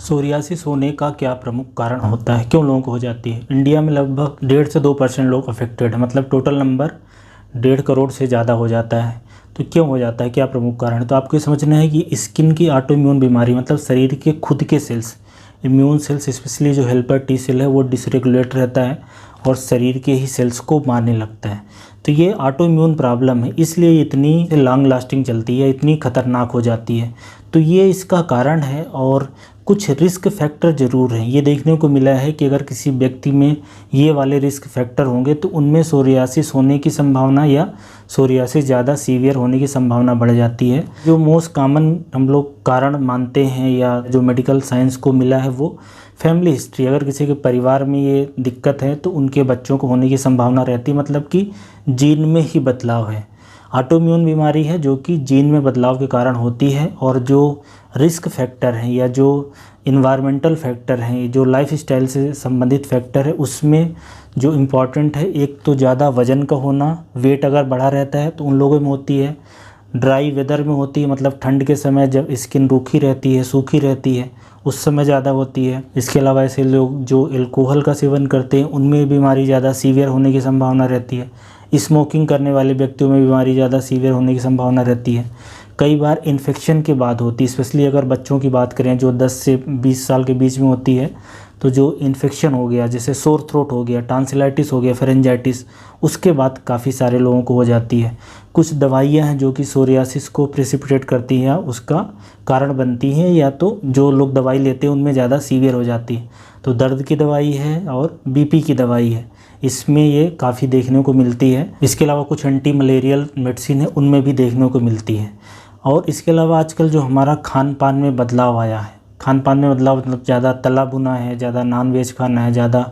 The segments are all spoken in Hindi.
सोरियासिस होने का क्या प्रमुख कारण होता है, क्यों लोगों को हो जाती है। इंडिया में लगभग 1.5 से 2% लोग अफेक्टेड है, मतलब टोटल नंबर 1.5 करोड़ से ज़्यादा हो जाता है। तो क्यों हो जाता है, क्या प्रमुख कारण है। तो आपको ये समझना है कि स्किन की ऑटो इम्यून बीमारी, मतलब शरीर के खुद के सेल्स, इम्यून सेल्स स्पेशली जो हेल्पर टी सेल है वो डिसरेगुलेट रहता है और शरीर के ही सेल्स को मारने लगता है। तो ये ऑटो इम्यून प्रॉब्लम है, इसलिए इतनी लॉन्ग लास्टिंग चलती है, इतनी खतरनाक हो जाती है। तो ये इसका कारण है और कुछ रिस्क फैक्टर ज़रूर हैं। ये देखने को मिला है कि अगर किसी व्यक्ति में ये वाले रिस्क फैक्टर होंगे तो उनमें सोरियासिस होने की संभावना या सोरियासिस ज़्यादा सीवियर होने की संभावना बढ़ जाती है। जो मोस्ट कॉमन हम लोग कारण मानते हैं या जो मेडिकल साइंस को मिला है वो फैमिली हिस्ट्री। अगर किसी के परिवार में ये दिक्कत है तो उनके बच्चों को होने की संभावना रहती है, मतलब कि जीन में ही बदलाव है। ऑटोइम्यून बीमारी है जो कि जीन में बदलाव के कारण होती है। और जो रिस्क फैक्टर हैं या जो इन्वायरमेंटल फैक्टर हैं, जो लाइफस्टाइल से संबंधित फैक्टर है, उसमें जो इम्पॉर्टेंट है, एक तो ज़्यादा वज़न का होना, वेट अगर बढ़ा रहता है तो उन लोगों में होती है। ड्राई वेदर में होती है, मतलब ठंड के समय जब स्किन रूखी रहती है, सूखी रहती है, उस समय ज़्यादा होती है। इसके अलावा ऐसे लोग जो एल्कोहल का सेवन करते हैं उनमें बीमारी ज़्यादा सीवियर होने की संभावना रहती है। स्मोकिंग करने वाले व्यक्तियों में बीमारी ज़्यादा सीवियर होने की संभावना रहती है। कई बार इन्फेक्शन के बाद होती है, स्पेशली अगर बच्चों की बात करें जो 10 से 20 साल के बीच में होती है, तो जो इन्फेक्शन हो गया, जैसे सोर थ्रोट हो गया, टॉन्सिलाइटिस हो गया, फेरेंजाइटिस, उसके बाद काफ़ी सारे लोगों को हो जाती है। कुछ दवाइयाँ हैं जो कि सोरियासिस को प्रेसिपिटेट करती हैं, उसका कारण बनती हैं, या तो जो लोग दवाई लेते हैं उनमें ज़्यादा सीवियर हो जाती है। तो दर्द की दवाई है और बीपी की दवाई है, इसमें ये काफ़ी देखने को मिलती है। इसके अलावा कुछ एंटी मलेरियल मेडिसिन है, उनमें भी देखने को मिलती है। और इसके अलावा आजकल जो हमारा खान पान में बदलाव आया है, खान पान में बदलाव मतलब ज़्यादा तला भुना है, ज़्यादा नॉन वेज खाना है, ज़्यादा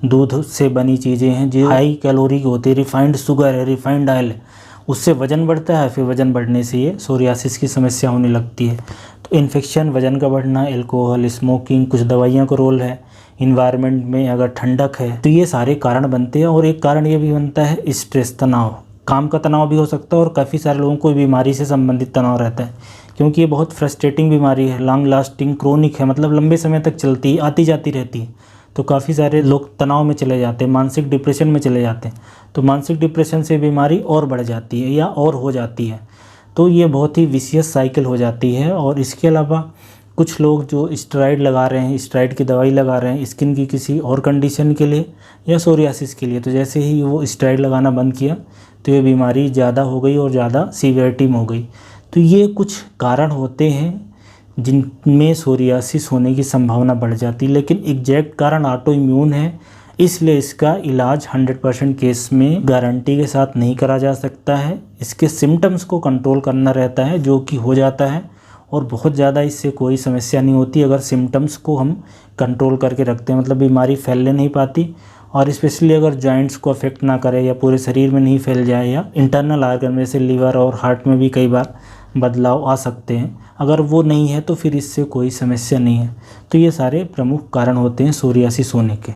दूध से बनी चीज़ें हैं जो हाई कैलोरी की होती है, रिफाइंड शुगर है, रिफाइंड ऑयल है, उससे वज़न बढ़ता है। फिर वज़न बढ़ने से ये सोरियासिस की समस्या होने लगती है। तो इन्फेक्शन, वज़न का बढ़ना, एल्कोहल, स्मोकिंग, कुछ दवाइयों का रोल है, इन्वायरमेंट में अगर ठंडक है, तो ये सारे कारण बनते हैं। और एक कारण ये भी बनता है स्ट्रेस, तनाव, काम का तनाव भी हो सकता है। और काफ़ी सारे लोगों को बीमारी से संबंधित तनाव रहता है, क्योंकि ये बहुत फ्रस्ट्रेटिंग बीमारी है, लॉन्ग लास्टिंग, क्रोनिक है, मतलब लंबे समय तक चलती, आती जाती रहती है। तो काफ़ी सारे लोग तनाव में चले जाते हैं, मानसिक डिप्रेशन में चले जाते हैं। तो मानसिक डिप्रेशन से बीमारी और बढ़ जाती है या और हो जाती है। तो ये बहुत ही विशियस साइकिल हो जाती है। और इसके अलावा कुछ लोग जो स्टेरॉइड लगा रहे हैं, स्टेरॉइड की दवाई लगा रहे हैं स्किन की किसी और कंडीशन के लिए या सोरियासिस के लिए, तो जैसे ही वो स्टेरॉइड लगाना बंद किया तो ये बीमारी ज़्यादा हो गई और ज़्यादा सीवियरिटी में हो गई। तो ये कुछ कारण होते हैं जिनमें सोरियासिस होने की संभावना बढ़ जाती है, लेकिन एग्जैक्ट कारण ऑटो इम्यून है, इसलिए इसका इलाज 100% केस में गारंटी के साथ नहीं करा जा सकता है। इसके सिम्टम्स को कंट्रोल करना रहता है, जो कि हो जाता है, और बहुत ज़्यादा इससे कोई समस्या नहीं होती अगर सिम्टम्स को हम कंट्रोल करके रखते हैं, मतलब बीमारी फैलने नहीं पाती। और स्पेशली अगर जॉइंट्स को अफेक्ट ना करे या पूरे शरीर में नहीं फैल जाए, या इंटरनल आर्गन में से लिवर और हार्ट में भी कई बार बदलाव आ सकते हैं, अगर वो नहीं है तो फिर इससे कोई समस्या नहीं है। तो ये सारे प्रमुख कारण होते हैं सोरियासिस होने के।